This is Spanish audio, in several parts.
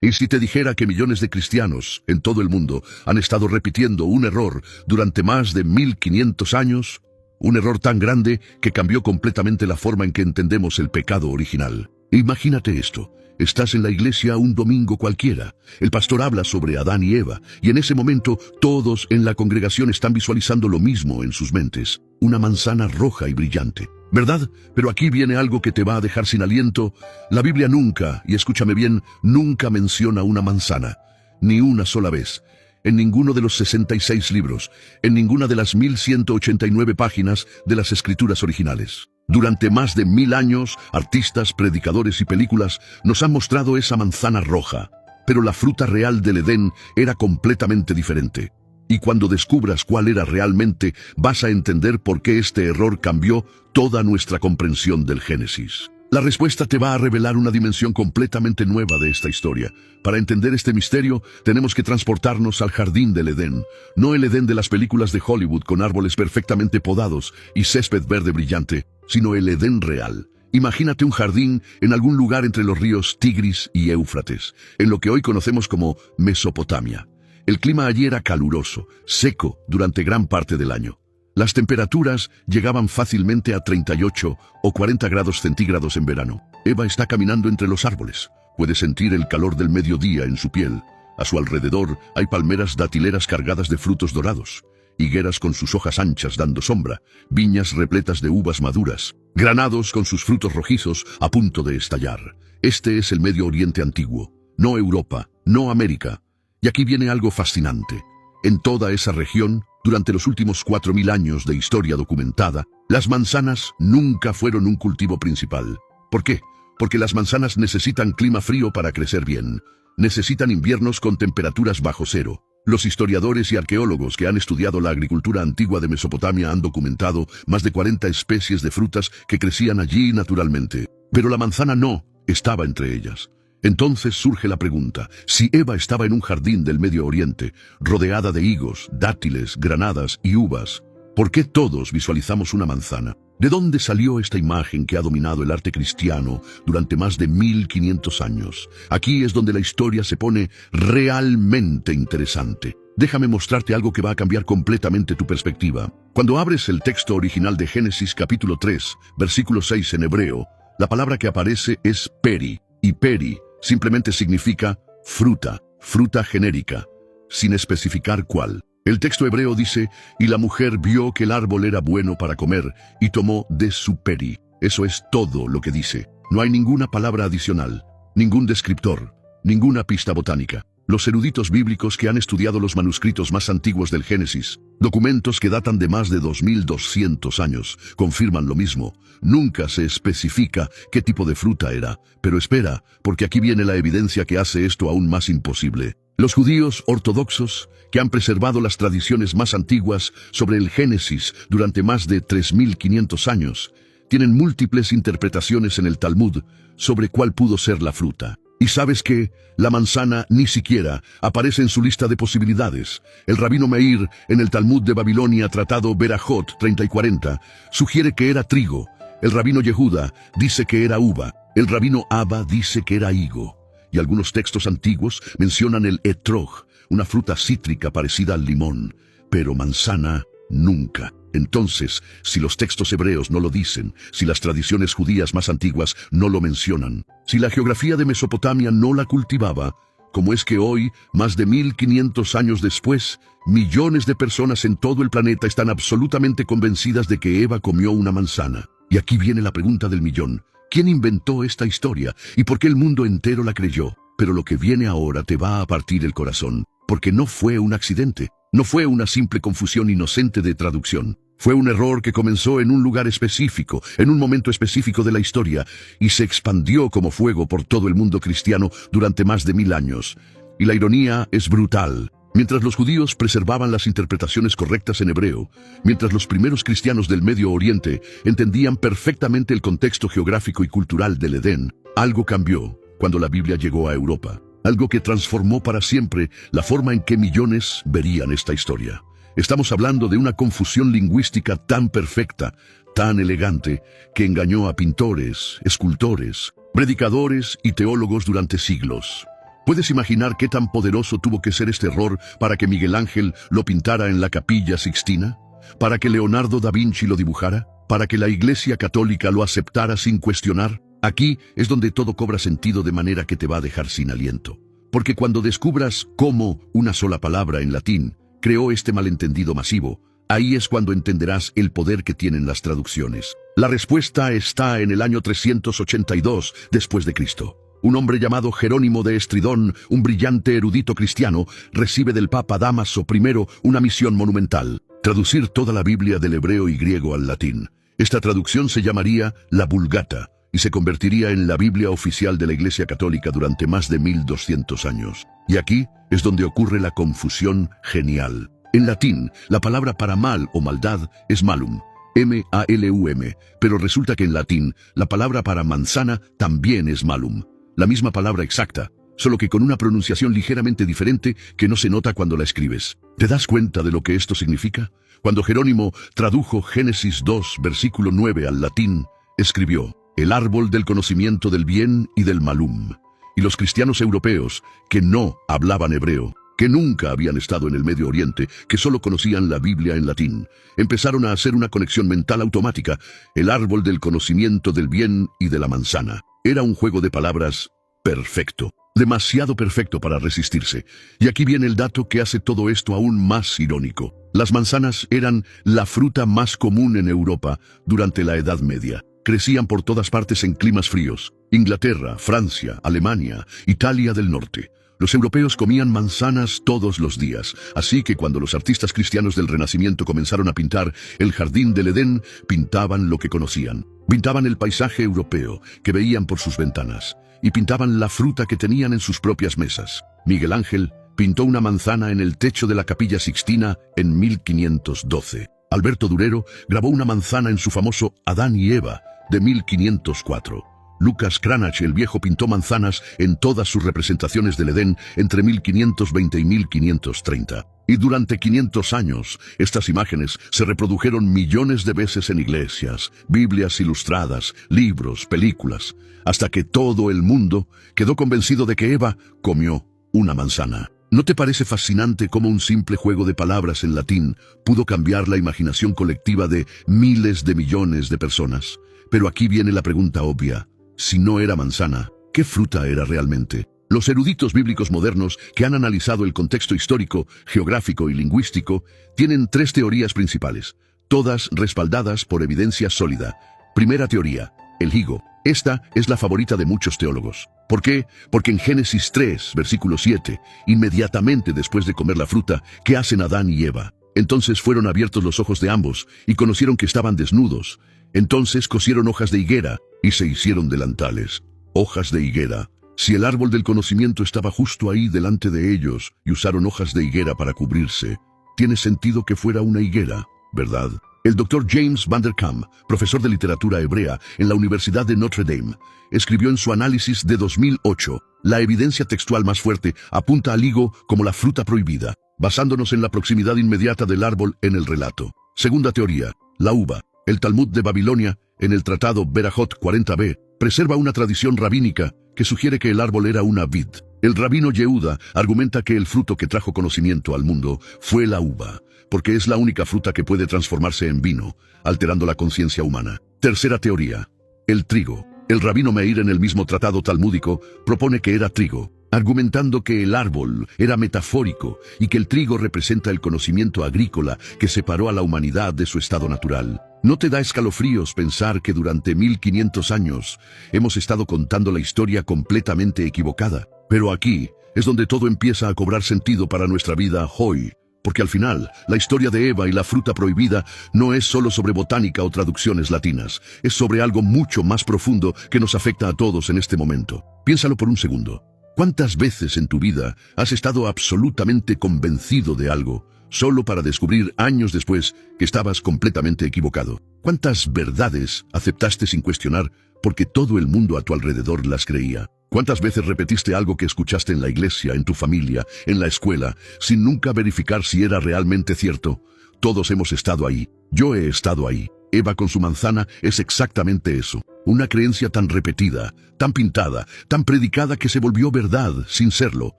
¿Y si te dijera que millones de cristianos en todo el mundo han estado repitiendo un error durante más de 1500 años? Un error tan grande que cambió completamente la forma en que entendemos el pecado original. Imagínate esto. Estás en la iglesia un domingo cualquiera. El pastor habla sobre Adán y Eva, y en ese momento todos en la congregación están visualizando lo mismo en sus mentes. Una manzana roja y brillante. ¿Verdad? Pero aquí viene algo que te va a dejar sin aliento. La Biblia nunca, y escúchame bien, nunca menciona una manzana. Ni una sola vez. En ninguno de los 66 libros, en ninguna de las 1189 páginas de las escrituras originales. Durante más de 1000 años, artistas, predicadores y películas nos han mostrado esa manzana roja. Pero la fruta real del Edén era completamente diferente. Y cuando descubras cuál era realmente, vas a entender por qué este error cambió toda nuestra comprensión del Génesis. La respuesta te va a revelar una dimensión completamente nueva de esta historia. Para entender este misterio, tenemos que transportarnos al jardín del Edén. No el Edén de las películas de Hollywood con árboles perfectamente podados y césped verde brillante, sino el Edén real. Imagínate un jardín en algún lugar entre los ríos Tigris y Éufrates, en lo que hoy conocemos como Mesopotamia. El clima allí era caluroso, seco durante gran parte del año. Las temperaturas llegaban fácilmente a 38 o 40 grados centígrados en verano. Eva está caminando entre los árboles. Puede sentir el calor del mediodía en su piel. A su alrededor hay palmeras datileras cargadas de frutos dorados, higueras con sus hojas anchas dando sombra, viñas repletas de uvas maduras, granados con sus frutos rojizos a punto de estallar. Este es el Medio Oriente antiguo, no Europa, no América. Y aquí viene algo fascinante. En toda esa región, durante los últimos 4000 años de historia documentada, las manzanas nunca fueron un cultivo principal. ¿Por qué? Porque las manzanas necesitan clima frío para crecer bien. Necesitan inviernos con temperaturas bajo cero. Los historiadores y arqueólogos que han estudiado la agricultura antigua de Mesopotamia han documentado más de 40 especies de frutas que crecían allí naturalmente. Pero la manzana no estaba entre ellas. Entonces surge la pregunta, si Eva estaba en un jardín del Medio Oriente, rodeada de higos, dátiles, granadas y uvas, ¿por qué todos visualizamos una manzana? ¿De dónde salió esta imagen que ha dominado el arte cristiano durante más de 1500 años? Aquí es donde la historia se pone realmente interesante. Déjame mostrarte algo que va a cambiar completamente tu perspectiva. Cuando abres el texto original de Génesis capítulo 3, versículo 6 en hebreo, la palabra que aparece es peri, y peri simplemente significa fruta, fruta genérica, sin especificar cuál. El texto hebreo dice, y la mujer vio que el árbol era bueno para comer, y tomó de su peri. Eso es todo lo que dice. No hay ninguna palabra adicional, ningún descriptor, ninguna pista botánica. Los eruditos bíblicos que han estudiado los manuscritos más antiguos del Génesis, documentos que datan de más de 2200 años, confirman lo mismo. Nunca se especifica qué tipo de fruta era. Pero espera, porque aquí viene la evidencia que hace esto aún más imposible. Los judíos ortodoxos, que han preservado las tradiciones más antiguas sobre el Génesis durante más de 3500 años, tienen múltiples interpretaciones en el Talmud sobre cuál pudo ser la fruta. ¿Y sabes qué? La manzana ni siquiera aparece en su lista de posibilidades. El rabino Meir, en el Talmud de Babilonia, tratado Berajot 30 y 40, sugiere que era trigo. El rabino Yehuda dice que era uva. El rabino Abba dice que era higo. Y algunos textos antiguos mencionan el etrog, una fruta cítrica parecida al limón. Pero manzana, nunca. Entonces, si los textos hebreos no lo dicen, si las tradiciones judías más antiguas no lo mencionan, si la geografía de Mesopotamia no la cultivaba, ¿cómo es que hoy, más de 1500 años después, millones de personas en todo el planeta están absolutamente convencidas de que Eva comió una manzana? Y aquí viene la pregunta del millón. ¿Quién inventó esta historia y por qué el mundo entero la creyó? Pero lo que viene ahora te va a partir el corazón, porque no fue un accidente. No fue una simple confusión inocente de traducción. Fue un error que comenzó en un lugar específico, en un momento específico de la historia, y se expandió como fuego por todo el mundo cristiano durante más de 1000 años. Y la ironía es brutal. Mientras los judíos preservaban las interpretaciones correctas en hebreo, mientras los primeros cristianos del Medio Oriente entendían perfectamente el contexto geográfico y cultural del Edén, algo cambió cuando la Biblia llegó a Europa. Algo que transformó para siempre la forma en que millones verían esta historia. Estamos hablando de una confusión lingüística tan perfecta, tan elegante, que engañó a pintores, escultores, predicadores y teólogos durante siglos. ¿Puedes imaginar qué tan poderoso tuvo que ser este error para que Miguel Ángel lo pintara en la Capilla Sixtina? ¿Para que Leonardo da Vinci lo dibujara? ¿Para que la Iglesia Católica lo aceptara sin cuestionar? Aquí es donde todo cobra sentido de manera que te va a dejar sin aliento. Porque cuando descubras cómo una sola palabra en latín creó este malentendido masivo, ahí es cuando entenderás el poder que tienen las traducciones. La respuesta está en el año 382 después de Cristo. Un hombre llamado Jerónimo de Estridón, un brillante erudito cristiano, recibe del Papa Dámaso I una misión monumental: traducir toda la Biblia del hebreo y griego al latín. Esta traducción se llamaría la Vulgata y se convertiría en la Biblia oficial de la Iglesia Católica durante más de 1200 años. Y aquí es donde ocurre la confusión genial. En latín, la palabra para mal o maldad es malum, M-A-L-U-M, pero resulta que en latín, la palabra para manzana también es malum. La misma palabra exacta, solo que con una pronunciación ligeramente diferente que no se nota cuando la escribes. ¿Te das cuenta de lo que esto significa? Cuando Jerónimo tradujo Génesis 2, versículo 9 al latín, escribió: el árbol del conocimiento del bien y del malum. Y los cristianos europeos, que no hablaban hebreo, que nunca habían estado en el Medio Oriente, que solo conocían la Biblia en latín, empezaron a hacer una conexión mental automática: el árbol del conocimiento del bien y de la manzana. Era un juego de palabras perfecto, demasiado perfecto para resistirse. Y aquí viene el dato que hace todo esto aún más irónico. Las manzanas eran la fruta más común en Europa durante la Edad Media. Crecían por todas partes en climas fríos: Inglaterra, Francia, Alemania, Italia del Norte. Los europeos comían manzanas todos los días, así que cuando los artistas cristianos del Renacimiento comenzaron a pintar el jardín del Edén, pintaban lo que conocían. Pintaban el paisaje europeo que veían por sus ventanas, y pintaban la fruta que tenían en sus propias mesas. Miguel Ángel pintó una manzana en el techo de la Capilla Sixtina en 1512. Alberto Durero grabó una manzana en su famoso Adán y Eva de 1504. Lucas Cranach el Viejo pintó manzanas en todas sus representaciones del Edén entre 1520 y 1530. Y durante 500 años, estas imágenes se reprodujeron millones de veces en iglesias, Biblias ilustradas, libros, películas, hasta que todo el mundo quedó convencido de que Eva comió una manzana. ¿No te parece fascinante cómo un simple juego de palabras en latín pudo cambiar la imaginación colectiva de miles de millones de personas? Pero aquí viene la pregunta obvia. Si no era manzana, ¿qué fruta era realmente? Los eruditos bíblicos modernos que han analizado el contexto histórico, geográfico y lingüístico tienen tres teorías principales, todas respaldadas por evidencia sólida. Primera teoría: el higo. Esta es la favorita de muchos teólogos. ¿Por qué? Porque en Génesis 3, versículo 7, inmediatamente después de comer la fruta, ¿qué hacen Adán y Eva? Entonces fueron abiertos los ojos de ambos y conocieron que estaban desnudos. Entonces cosieron hojas de higuera y se hicieron delantales. Hojas de higuera. Si el árbol del conocimiento estaba justo ahí delante de ellos y usaron hojas de higuera para cubrirse, tiene sentido que fuera una higuera, ¿verdad? El Dr. James Van der Kam, profesor de literatura hebrea en la Universidad de Notre Dame, escribió en su análisis de 2008: la evidencia textual más fuerte apunta al higo como la fruta prohibida, basándonos en la proximidad inmediata del árbol en el relato. Segunda teoría: la uva. El Talmud de Babilonia, en el tratado Berajot 40b, preserva una tradición rabínica que sugiere que el árbol era una vid. El rabino Yehuda argumenta que el fruto que trajo conocimiento al mundo fue la uva, porque es la única fruta que puede transformarse en vino, alterando la conciencia humana. Tercera teoría: el trigo. El rabino Meir, en el mismo tratado talmúdico, propone que era trigo, argumentando que el árbol era metafórico y que el trigo representa el conocimiento agrícola que separó a la humanidad de su estado natural. ¿No te da escalofríos pensar que durante 1500 años hemos estado contando la historia completamente equivocada? Pero aquí es donde todo empieza a cobrar sentido para nuestra vida hoy. Porque al final, la historia de Eva y la fruta prohibida no es solo sobre botánica o traducciones latinas, es sobre algo mucho más profundo que nos afecta a todos en este momento. Piénsalo por un segundo. ¿Cuántas veces en tu vida has estado absolutamente convencido de algo, solo para descubrir años después que estabas completamente equivocado? ¿Cuántas verdades aceptaste sin cuestionar porque todo el mundo a tu alrededor las creía? ¿Cuántas veces repetiste algo que escuchaste en la iglesia, en tu familia, en la escuela, sin nunca verificar si era realmente cierto? Todos hemos estado ahí. Yo he estado ahí. Eva con su manzana es exactamente eso. Una creencia tan repetida, tan pintada, tan predicada que se volvió verdad sin serlo.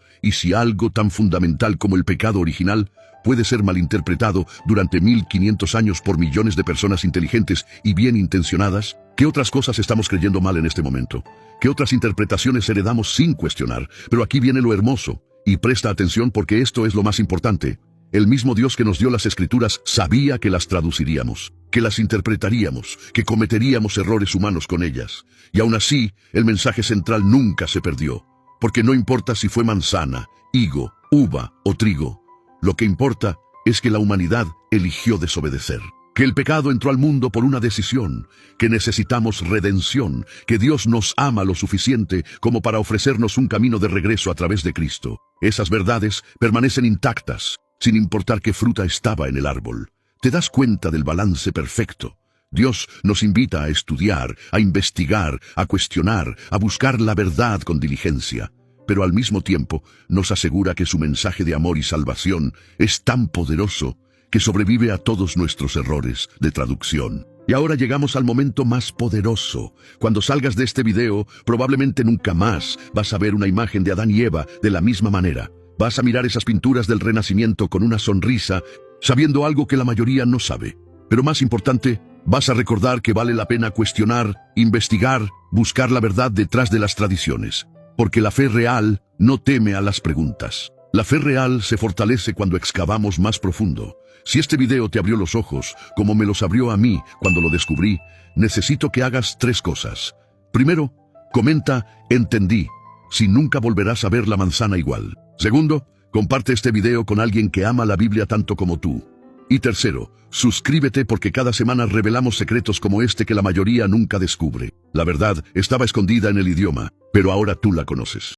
Y si algo tan fundamental como el pecado original puede ser malinterpretado durante 1500 años por millones de personas inteligentes y bien intencionadas, ¿qué otras cosas estamos creyendo mal en este momento? ¿Qué otras interpretaciones heredamos sin cuestionar? Pero aquí viene lo hermoso, y presta atención porque esto es lo más importante. El mismo Dios que nos dio las Escrituras sabía que las traduciríamos, que las interpretaríamos, que cometeríamos errores humanos con ellas. Y aún así, el mensaje central nunca se perdió, porque no importa si fue manzana, higo, uva o trigo. Lo que importa es que la humanidad eligió desobedecer, que el pecado entró al mundo por una decisión, que necesitamos redención, que Dios nos ama lo suficiente como para ofrecernos un camino de regreso a través de Cristo. Esas verdades permanecen intactas, sin importar qué fruta estaba en el árbol. ¿Te das cuenta del balance perfecto? Dios nos invita a estudiar, a investigar, a cuestionar, a buscar la verdad con diligencia. Pero al mismo tiempo nos asegura que su mensaje de amor y salvación es tan poderoso que sobrevive a todos nuestros errores de traducción. Y ahora llegamos al momento más poderoso. Cuando salgas de este video, probablemente nunca más vas a ver una imagen de Adán y Eva de la misma manera. Vas a mirar esas pinturas del Renacimiento con una sonrisa, sabiendo algo que la mayoría no sabe. Pero más importante, vas a recordar que vale la pena cuestionar, investigar, buscar la verdad detrás de las tradiciones. Porque la fe real no teme a las preguntas. La fe real se fortalece cuando excavamos más profundo. Si este video te abrió los ojos, como me los abrió a mí cuando lo descubrí, necesito que hagas 3 cosas. Primero, comenta, entendí, si nunca volverás a ver la manzana igual. Segundo, comparte este video con alguien que ama la Biblia tanto como tú. Y tercero, suscríbete porque cada semana revelamos secretos como este que la mayoría nunca descubre. La verdad estaba escondida en el idioma, pero ahora tú la conoces.